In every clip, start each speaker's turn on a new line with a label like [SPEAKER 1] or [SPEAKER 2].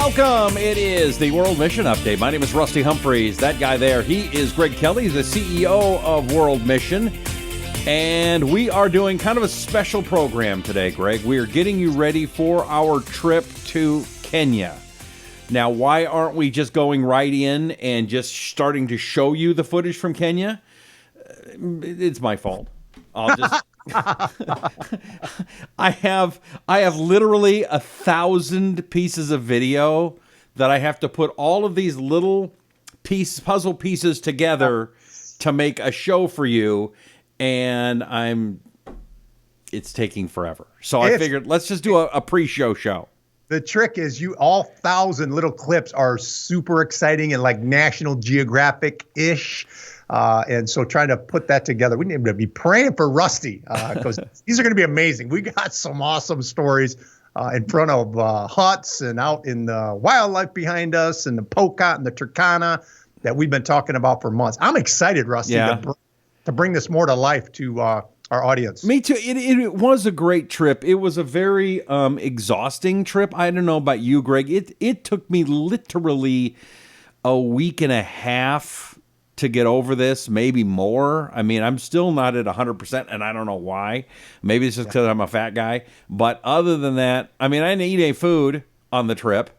[SPEAKER 1] Welcome. It is the World Mission Update. My name is Rusty Humphries. That guy there, he is Greg Kelley, the CEO of World Mission. And we are doing kind of a special program today, Greg. We are getting you ready for our trip to Kenya. Now, why aren't we just going right in and just starting to show you the footage from Kenya? It's my fault. I'll just... I have literally 1,000 pieces of video that I have to put all of these little puzzle pieces together to make a show for you, and it's taking forever. So I figured let's just do a pre-show show.
[SPEAKER 2] The trick is all 1,000 little clips are super exciting and like National Geographic-ish. And so trying to put that together, we need to be praying for Rusty because these are going to be amazing. We got some awesome stories in front of huts and out in the wildlife behind us and the Pokot and the Turkana that we've been talking about for months. I'm excited, Rusty, to bring this more to life to our audience.
[SPEAKER 1] Me too. It was a great trip. It was a very exhausting trip. I don't know about you, Greg. It took me literally a week and a half to get over this, maybe more. I mean, I'm still not at 100%, and I don't know why. Maybe it's just because I'm a fat guy. But other than that, I mean, I didn't eat any food on the trip.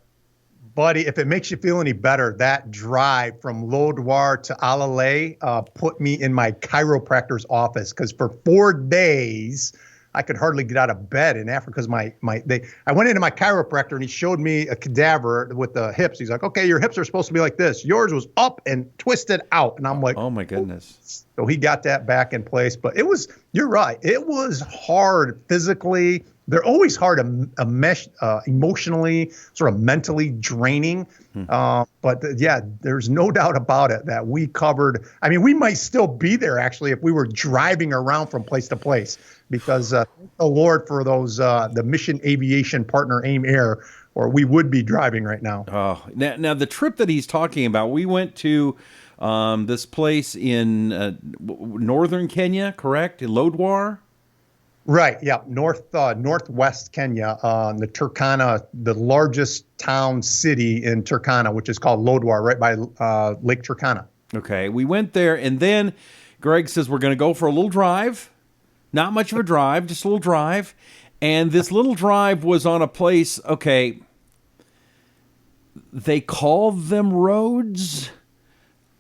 [SPEAKER 2] Buddy, if it makes you feel any better, that drive from Lodwar to Alalay put me in my chiropractor's office because for 4 days, I could hardly get out of bed in Africa because I went into my chiropractor and he showed me a cadaver with the hips. He's like, okay, your hips are supposed to be like this. Yours was up and twisted out. And I'm like,
[SPEAKER 1] oh my goodness.
[SPEAKER 2] So he got that back in place. But you're right. It was hard physically. They're always hard emotionally, sort of mentally draining. But there's no doubt about it that we covered. I mean, we might still be there actually if we were driving around from place to place because thank the Lord for those the mission aviation partner AIM Air, or we would be driving right now.
[SPEAKER 1] Oh, now the trip that he's talking about, we went to this place in northern Kenya, correct? In Lodwar.
[SPEAKER 2] Right. Yeah. Northwest Kenya, the Turkana, the largest town city in Turkana, which is called Lodwar, right by Lake Turkana.
[SPEAKER 1] Okay. We went there, and then Greg says we're going to go for a little drive. Not much of a drive, just a little drive. And this little drive was on a place, okay, they call them roads.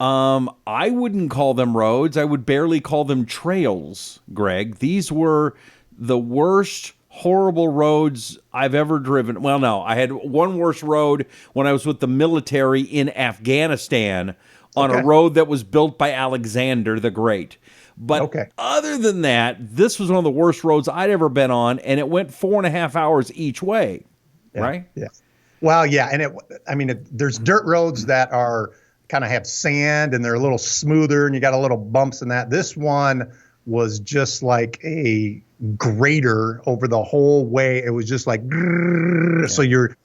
[SPEAKER 1] I wouldn't call them roads. I would barely call them trails, Greg. These were the worst, horrible roads I've ever driven. Well, no, I had one worse road when I was with the military in Afghanistan on a road that was built by Alexander the Great. But other than that, this was one of the worst roads I'd ever been on, and it went 4.5 hours each way, right?
[SPEAKER 2] Yeah. Well, yeah, and there's dirt roads that are kind of have sand and they're a little smoother and you got a little bumps in that. This one was just like a grater over the whole way. It was just like, so your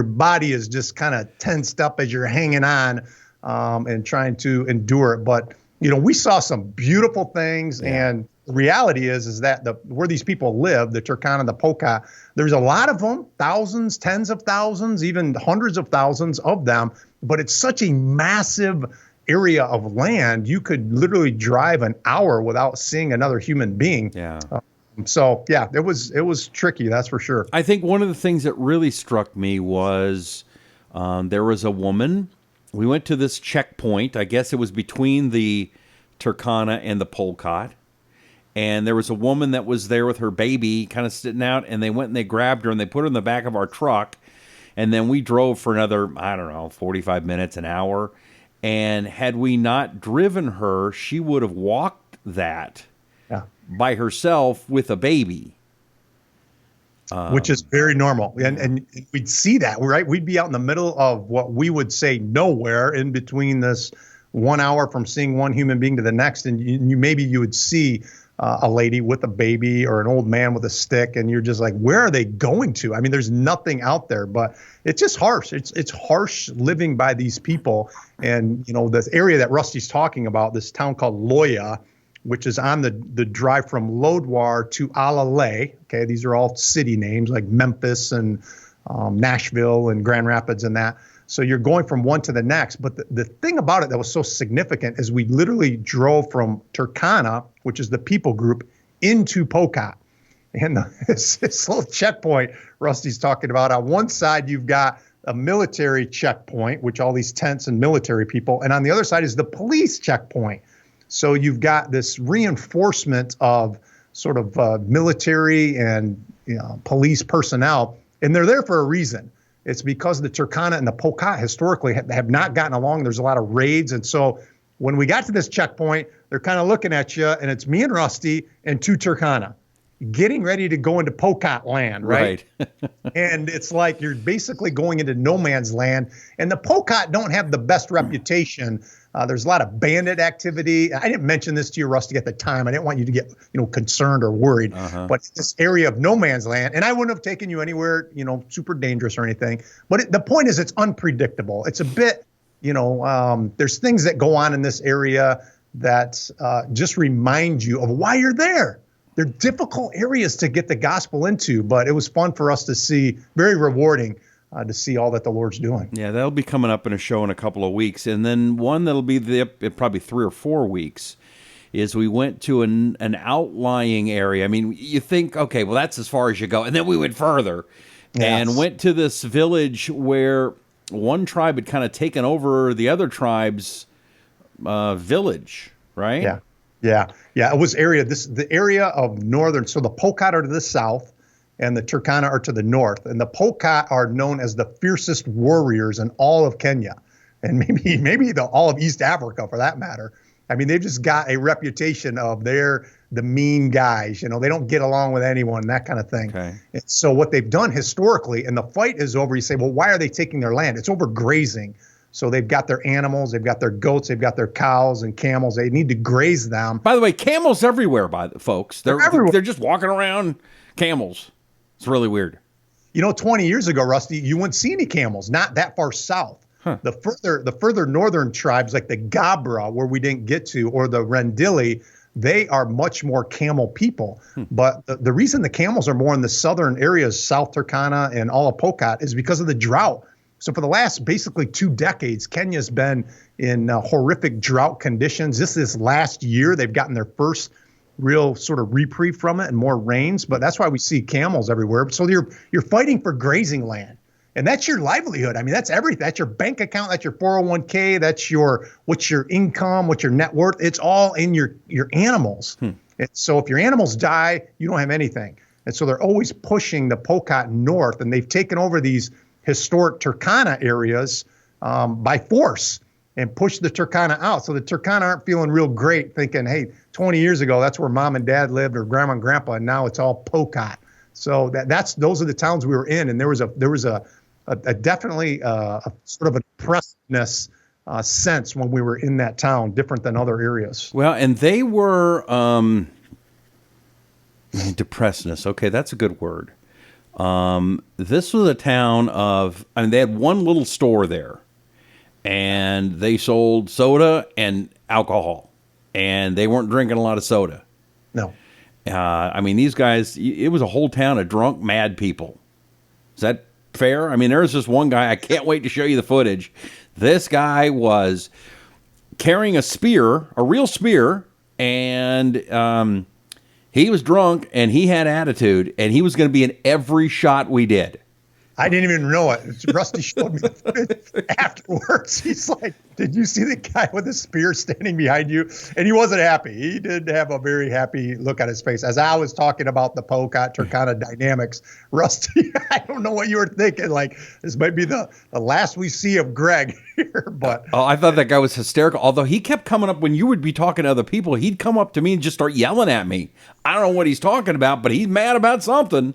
[SPEAKER 2] body is just kind of tensed up as you're hanging on and trying to endure it. But, we saw some beautiful things and the reality is that where these people live, the Turkana and the Pokot, there's a lot of them, thousands, tens of thousands, even hundreds of thousands of them. But it's such a massive area of land. You could literally drive an hour without seeing another human being.
[SPEAKER 1] Yeah.
[SPEAKER 2] It was tricky. That's for sure.
[SPEAKER 1] I think one of the things that really struck me was there was a woman. We went to this checkpoint. I guess it was between the Turkana and the Pokot. And there was a woman that was there with her baby kind of sitting out. And they went and they grabbed her and they put her in the back of our truck. And then we drove for another, 45 minutes, an hour. And had we not driven her, she would have walked that by herself with a baby.
[SPEAKER 2] Which is very normal. And we'd see that, right? We'd be out in the middle of what we would say nowhere in between this 1 hour from seeing one human being to the next. And you would see a lady with a baby or an old man with a stick, and you're just like, where are they going to? I mean, there's nothing out there, but it's just harsh. It's harsh living by these people. And, this area that Rusty's talking about, this town called Loya, which is on the drive from Lodwar to Alalay. Okay, these are all city names like Memphis and Nashville and Grand Rapids and that. So you're going from one to the next. But the thing about it that was so significant is we literally drove from Turkana, which is the people group, into Pocot. And this little checkpoint Rusty's talking about, on one side, you've got a military checkpoint, which all these tents and military people, and on the other side is the police checkpoint. So you've got this reinforcement of sort of military and police personnel, and they're there for a reason. It's because the Turkana and the Pocot historically have not gotten along. There's a lot of raids, and so when we got to this checkpoint, they're kind of looking at you, and it's me and Rusty and two Turkana getting ready to go into Pocot land, right? And it's like you're basically going into no man's land. And the Pocot don't have the best reputation. There's a lot of bandit activity. I didn't mention this to you, Rusty, at the time. I didn't want you to get concerned or worried. But this area of no man's land, and I wouldn't have taken you anywhere super dangerous or anything. But the point is, it's unpredictable. It's a bit, there's things that go on in this area that just remind you of why you're there. They're difficult areas to get the gospel into, but it was fun for us to see, very rewarding to see all that the Lord's doing.
[SPEAKER 1] Yeah, that'll be coming up in a show in a couple of weeks. And then one that'll be probably 3 or 4 weeks is we went to an outlying area. I mean, you think, okay, well, that's as far as you go. And then we went further and went to this village where one tribe had kind of taken over the other tribe's village, right?
[SPEAKER 2] Yeah. It was the area of northern. So the Pocot are to the south and the Turkana are to the north. And the Pocot are known as the fiercest warriors in all of Kenya and maybe all of East Africa for that matter. I mean, they've just got a reputation of they're the mean guys. They don't get along with anyone, that kind of thing.
[SPEAKER 1] Okay.
[SPEAKER 2] And so what they've done historically, and the fight is over, you say, well, why are they taking their land? It's over grazing. So they've got their animals, they've got their goats, they've got their cows and camels. They need to graze them.
[SPEAKER 1] By the way, camels everywhere, folks. They're everywhere. They're just walking around camels. It's really weird.
[SPEAKER 2] 20 years ago, Rusty, you wouldn't see any camels, not that far south.
[SPEAKER 1] Huh.
[SPEAKER 2] The further northern tribes like the Gabra, where we didn't get to, or the Rendili, they are much more camel people. But the reason the camels are more in the southern areas, South Turkana and all of Pocot, is because of the drought. So for the last basically 2 decades, Kenya's been in horrific drought conditions. This last year, they've gotten their first real sort of reprieve from it and more rains. But that's why we see camels everywhere. So you're fighting for grazing land. And that's your livelihood. I mean, that's everything. That's your bank account. That's your 401k. That's what's your income, what's your net worth. It's all in your animals. And so if your animals die, you don't have anything. And so they're always pushing the Pocot north. And they've taken over these historic Turkana areas by force and push the Turkana out. So the Turkana aren't feeling real great thinking, hey, 20 years ago, that's where mom and dad lived or grandma and grandpa, and now it's all Pocot. So those are the towns we were in. And there was a definitely a sort of a oppressiveness sense when we were in that town, different than other areas.
[SPEAKER 1] Well, and they were depressedness. Okay, that's a good word. This was a town they had one little store there, and they sold soda and alcohol, and they weren't drinking a lot of soda.
[SPEAKER 2] No.
[SPEAKER 1] These guys, it was a whole town of drunk, mad people. Is that fair? I mean, there's this one guy, I can't wait to show you the footage. This guy was carrying a spear, a real spear, and he was drunk, and he had attitude, and he was going to be in every shot we did.
[SPEAKER 2] I didn't even know it. Rusty showed me the footage afterwards. He's like, did you see the guy with the spear standing behind you? And he wasn't happy. He didn't have a very happy look on his face. As I was talking about the Pocot Turkana dynamics, Rusty, I don't know what you were thinking. Like, this might be the last we see of Greg here. But
[SPEAKER 1] I thought that guy was hysterical. Although he kept coming up when you would be talking to other people, he'd come up to me and just start yelling at me. I don't know what he's talking about, but he's mad about something.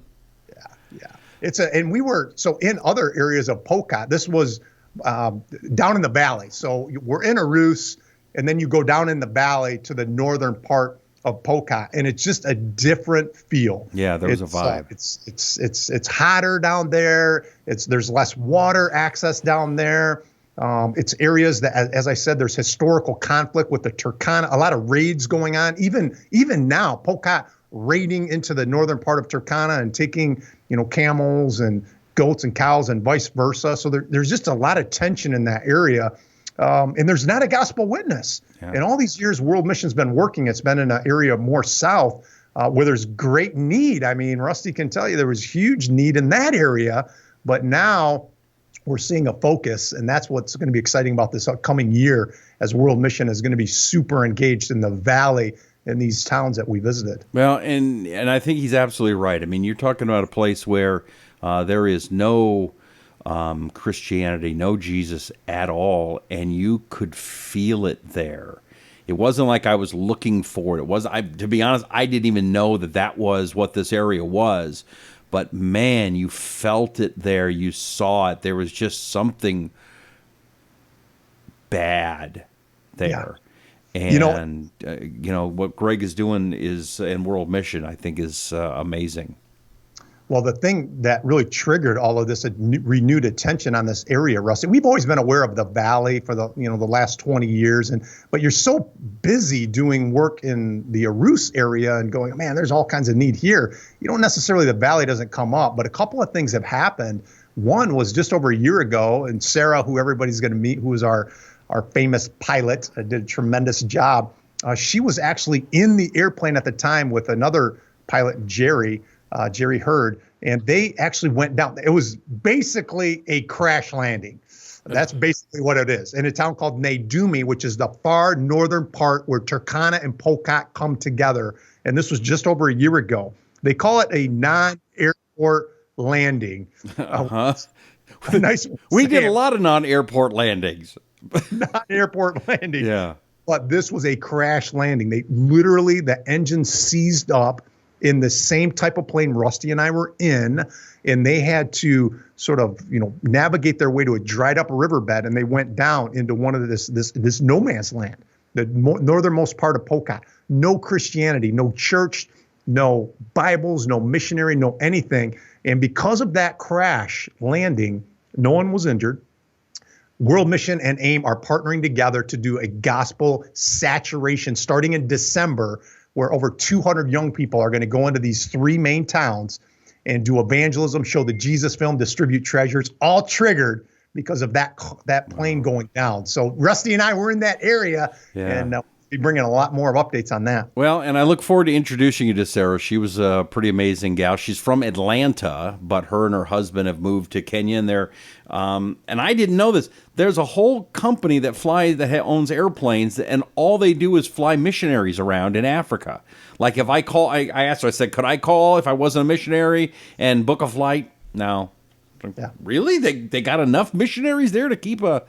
[SPEAKER 2] And we were, so in other areas of Pocot, this was down in the valley. So we're in Arus, and then you go down in the valley to the northern part of Pocot, and it's just a different feel.
[SPEAKER 1] Yeah, there was a vibe.
[SPEAKER 2] It's hotter down there. There's less water access down there. It's areas that, as I said, there's historical conflict with the Turkana, a lot of raids going on. Even now, Pocot raiding into the northern part of Turkana and taking, camels and goats and cows and vice versa. So there's just a lot of tension in that area. And there's not a gospel witness.
[SPEAKER 1] Yeah.
[SPEAKER 2] In all these years, World Mission's been working. It's been in an area more south where there's great need. I mean, Rusty can tell you there was huge need in that area, but now we're seeing a focus, and that's what's going to be exciting about this upcoming year, as World Mission is going to be super engaged in the valley in these towns that we visited.
[SPEAKER 1] Well, and I think he's absolutely right. I mean, you're talking about a place where there is no Christianity, no Jesus at all, and you could feel it there. It wasn't like I was looking for it. To be honest, I didn't even know that was what this area was. But man, you felt it there. You saw it. There was just something bad there. Yeah. And what Greg is doing in World Mission, I think, is amazing.
[SPEAKER 2] Well, the thing that really triggered all of this renewed attention on this area, Rusty, we've always been aware of the valley for the last 20 years, but you're so busy doing work in the Arus area and going, man, there's all kinds of need here. You don't necessarily, the valley doesn't come up, but a couple of things have happened. One was just over a year ago, and Sarah, who everybody's going to meet, who is our famous pilot, did a tremendous job. She was actually in the airplane at the time with another pilot, Jerry Hurd, and they actually went down. It was basically a crash landing. That's basically what it is. In a town called Nadumi, which is the far northern part where Turkana and Pokot come together. And this was just over a year ago. They call it a non-airport landing. Nice.
[SPEAKER 1] We did a lot of non-airport landings.
[SPEAKER 2] Non-airport landing.
[SPEAKER 1] Yeah.
[SPEAKER 2] But this was a crash landing. The engine seized up in the same type of plane Rusty and I were in, and they had to sort of, navigate their way to a dried up riverbed, and they went down into one of this no man's land, the northernmost part of Pokot. No Christianity, no church, no Bibles, no missionary, no anything. And because of that crash landing, no one was injured. World Mission and AIM are partnering together to do a gospel saturation starting in December, where over 200 young people are going to go into these three main towns and do evangelism, show the Jesus film, distribute treasures, all triggered because of that plane going down. So Rusty and I were in that area, and we'll be bringing a lot more of updates on that.
[SPEAKER 1] Well, and I look forward to introducing you to Sarah. She was a pretty amazing gal. She's from Atlanta, but her and her husband have moved to Kenya, and and I didn't know this. There's a whole company that owns airplanes, and all they do is fly missionaries around in Africa. Like if I call, I asked her, I said, could I call if I wasn't a missionary and book a flight? No. Yeah. Really? They got enough missionaries there to keep a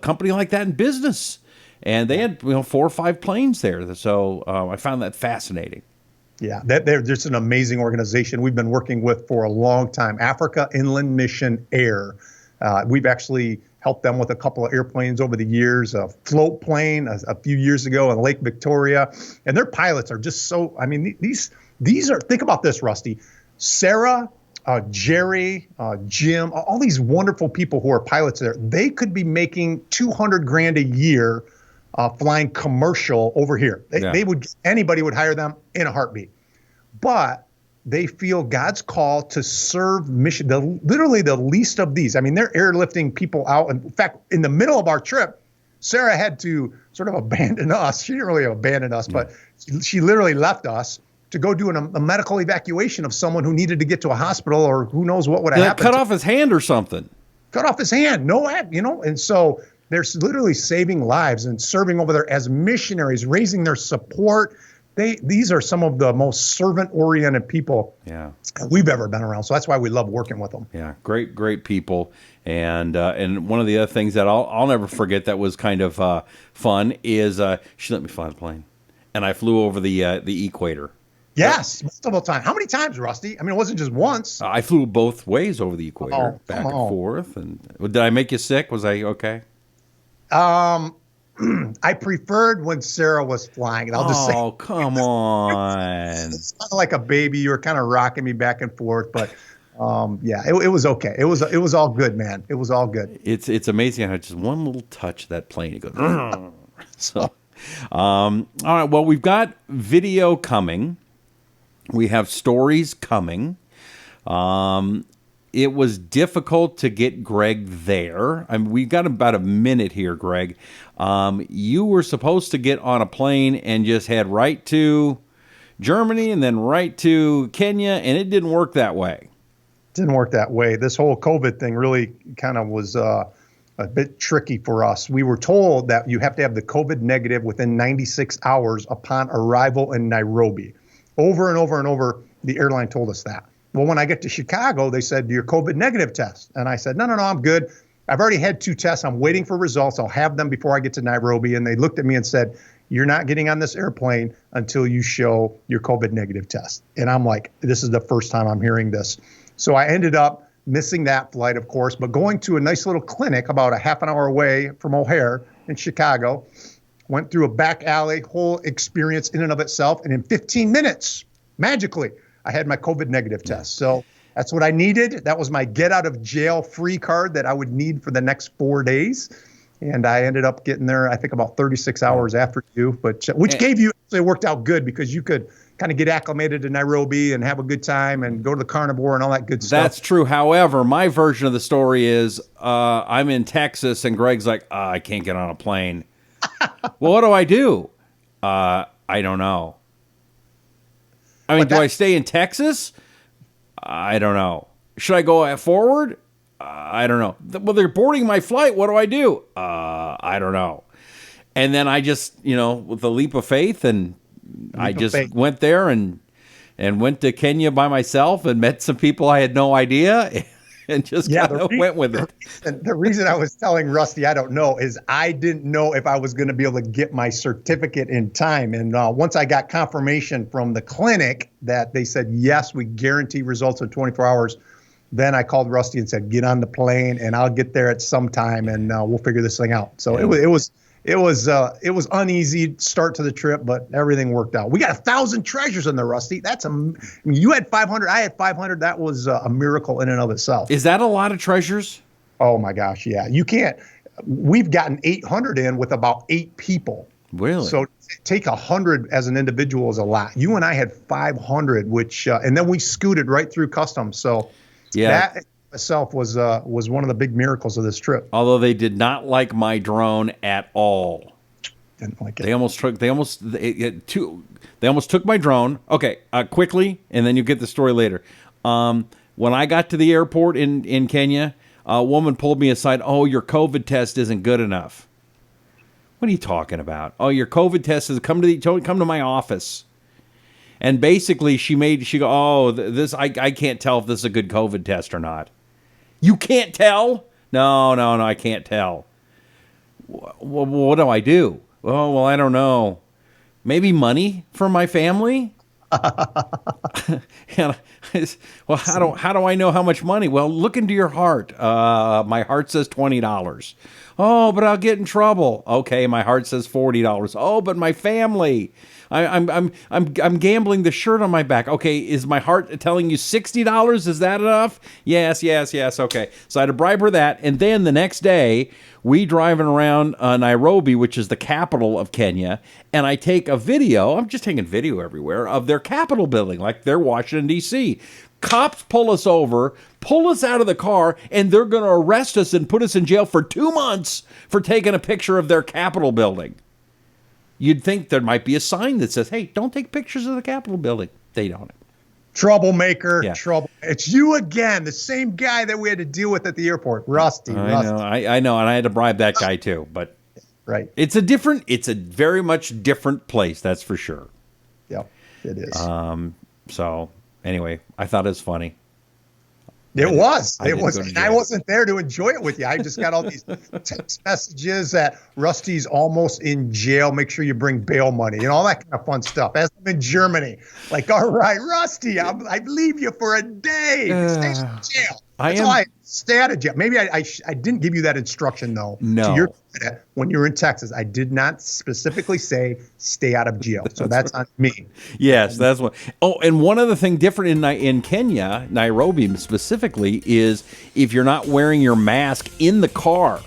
[SPEAKER 1] company like that in business. And they had 4 or 5 planes there. So I found that fascinating.
[SPEAKER 2] Yeah, they're just an amazing organization we've been working with for a long time. Africa Inland Mission Air. We've actually helped them with a couple of airplanes over the years, a float plane a few years ago in Lake Victoria. And their pilots are just so, these are, think about this, Rusty. Sarah, Jerry, Jim, all these wonderful people who are pilots there, they could be making $200,000 a year flying commercial over here. Anybody would hire them in a heartbeat. But they feel God's call to serve mission, literally the least of these. They're airlifting people out. And in fact, in the middle of our trip, Sarah had to sort of abandon us. She didn't really abandon us, but she literally left us to go do a medical evacuation of someone who needed to get to a hospital, or who knows what would have happened.
[SPEAKER 1] Cut off his hand or something.
[SPEAKER 2] Cut off his hand. And so they're literally saving lives and serving over there as missionaries, raising their support. These are some of the most servant-oriented people we've ever been around. So that's why we love working with them.
[SPEAKER 1] Yeah, great people. And one of the other things that I'll never forget that was kind of fun is she let me fly the plane, and I flew over the equator.
[SPEAKER 2] Yes, multiple times. How many times, Rusty? It wasn't just once.
[SPEAKER 1] I flew both ways over the equator, back and forth. And did I make you sick? Was I okay?
[SPEAKER 2] I preferred when Sarah was flying, and I'll just say,
[SPEAKER 1] oh, come on.
[SPEAKER 2] It's kind of like a baby. You were kind of rocking me back and forth, but it was okay. It was all good, man. It was all good.
[SPEAKER 1] It's amazing how just one little touch of that plane, it goes. So, all right. Well, we've got video coming. We have stories coming. it was difficult to get Greg there. I mean, we've got about a minute here, Greg. You were supposed to get on a plane and just head right to Germany and then right to Kenya, and it didn't work that way.
[SPEAKER 2] Didn't work that way. This whole COVID thing really kind of was a bit tricky for us. We were told that you have to have the COVID negative within 96 hours upon arrival in Nairobi. Over and over and over, the airline told us that. Well, when I get to Chicago, they said, your COVID negative test. And I said, no, I'm good. I've already had 2 tests. I'm waiting for results. I'll have them before I get to Nairobi. And they looked at me and said, you're not getting on this airplane until you show your COVID negative test. And I'm like, this is the first time I'm hearing this. So I ended up missing that flight, of course, but going to a nice little clinic about a half an hour away from O'Hare in Chicago. Went through a back alley, whole experience in and of itself. And in 15 minutes, magically, I had my COVID negative test. So that's what I needed. That was my get out of jail free card that I would need for the next 4 days. And I ended up getting there, I think, about 36 hours after you, which gave you, it worked out good because you could kind of get acclimated to Nairobi and have a good time and go to the carnivore and all that good stuff.
[SPEAKER 1] That's true. However, my version of the story is I'm in Texas and Greg's like, I can't get on a plane. Well, what do I do? I don't know. I mean, do I stay in Texas? I don't know. Should I go forward? I don't know. Well, they're boarding my flight. What do I do? I don't know. And then I just, with a leap of faith, and went there and went to Kenya by myself and met some people I had no idea and just kind of went with it.
[SPEAKER 2] The reason I was telling Rusty I don't know is I didn't know if I was going to be able to get my certificate in time. And once I got confirmation from the clinic that they said, yes, we guarantee results in 24 hours, then I called Rusty and said, get on the plane and I'll get there at some time and we'll figure this thing out. So it was uneasy start to the trip, but everything worked out. We got 1,000 treasures in there, Rusty. You had 500, I had 500. That was a miracle in and of itself.
[SPEAKER 1] Is that a lot of treasures?
[SPEAKER 2] Oh my gosh, yeah. You can't. We've gotten 800 in with about 8 people.
[SPEAKER 1] Really?
[SPEAKER 2] So take 100 as an individual is a lot. You and I had 500, which and then we scooted right through customs. So that itself was one of the big miracles of this trip.
[SPEAKER 1] Although they did not like my drone at all.
[SPEAKER 2] Didn't like it.
[SPEAKER 1] They almost took my drone. Okay, quickly, and then you get the story later. When I got to the airport in Kenya, a woman pulled me aside. Oh, your COVID test isn't good enough. What are you talking about? Oh, your COVID test is come to my office. And basically, she go, oh, this I can't tell if this is a good COVID test or not. You can't tell? No, I can't tell. What do I do? Oh, well, I don't know. Maybe money from my family? Well, how do I know how much money? Well, look into your heart. My heart says $20. Oh, but I'll get in trouble. Okay, my heart says $40. Oh, but my family. I'm gambling the shirt on my back. Okay, is my heart telling you $60? Is that enough? Yes. Okay, so I had to bribe her that, and then the next day we driving around Nairobi, which is the capital of Kenya, and I take a video. I'm just taking video everywhere of their Capitol building, like they're Washington D.C. Cops pull us over, pull us out of the car, and they're going to arrest us and put us in jail for 2 months for taking a picture of their Capitol building. You'd think there might be a sign that says, hey, don't take pictures of the Capitol building. They don't.
[SPEAKER 2] Troublemaker,
[SPEAKER 1] yeah.
[SPEAKER 2] Trouble. It's you again, the same guy that we had to deal with at the airport, Rusty.
[SPEAKER 1] I know, and I had to bribe that guy too. But
[SPEAKER 2] right,
[SPEAKER 1] it's a very much different place, that's for sure.
[SPEAKER 2] Yep, it is.
[SPEAKER 1] So anyway, I thought it was funny.
[SPEAKER 2] It was. I wasn't there to enjoy it with you. I just got all these text messages that Rusty's almost in jail. Make sure you bring bail money and all that kind of fun stuff. As I'm in Germany, like, all right, Rusty, I leave you for a day. Stay in jail. That's why I stay out of jail. Maybe I didn't give you that instruction, though.
[SPEAKER 1] No.
[SPEAKER 2] To your credit, when you were in Texas, I did not specifically say stay out of jail. So that's on me.
[SPEAKER 1] Yes, that's what. Oh, and one other thing different in Kenya, Nairobi specifically, is if you're not wearing your mask in the car,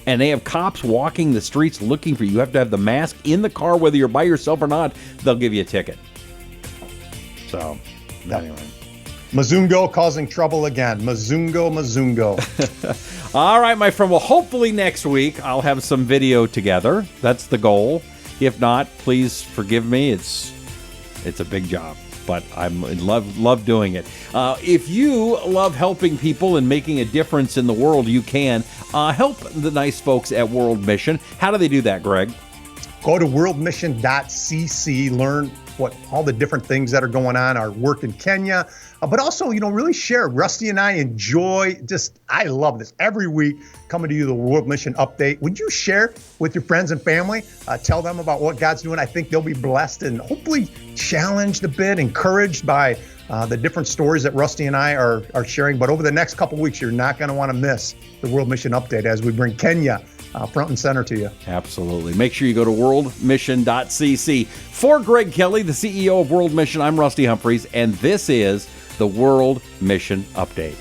[SPEAKER 1] and they have cops walking the streets looking for you, you have to have the mask in the car, whether you're by yourself or not. They'll give you a ticket. So, anyway.
[SPEAKER 2] Mazungo causing trouble again. Mazungo.
[SPEAKER 1] All right, my friend. Well, hopefully next week I'll have some video together. That's the goal. If not, please forgive me. It's a big job, but I'm in love doing it. If you love helping people and making a difference in the world, you can help the nice folks at World Mission. How do they do that, Greg?
[SPEAKER 2] Go to worldmission.cc, learn what all the different things that are going on, our work in Kenya, but also, really share. Rusty and I enjoy I love this. Every week, coming to you, the World Mission Update. Would you share with your friends and family? Tell them about what God's doing. I think they'll be blessed and hopefully challenged a bit, encouraged by the different stories that Rusty and I are sharing. But over the next couple weeks, you're not going to want to miss the World Mission Update as we bring Kenya front and center to you.
[SPEAKER 1] Absolutely. Make sure you go to worldmission.cc. For Greg Kelley, the CEO of World Mission, I'm Rusty Humphries, and this is the World Mission Update.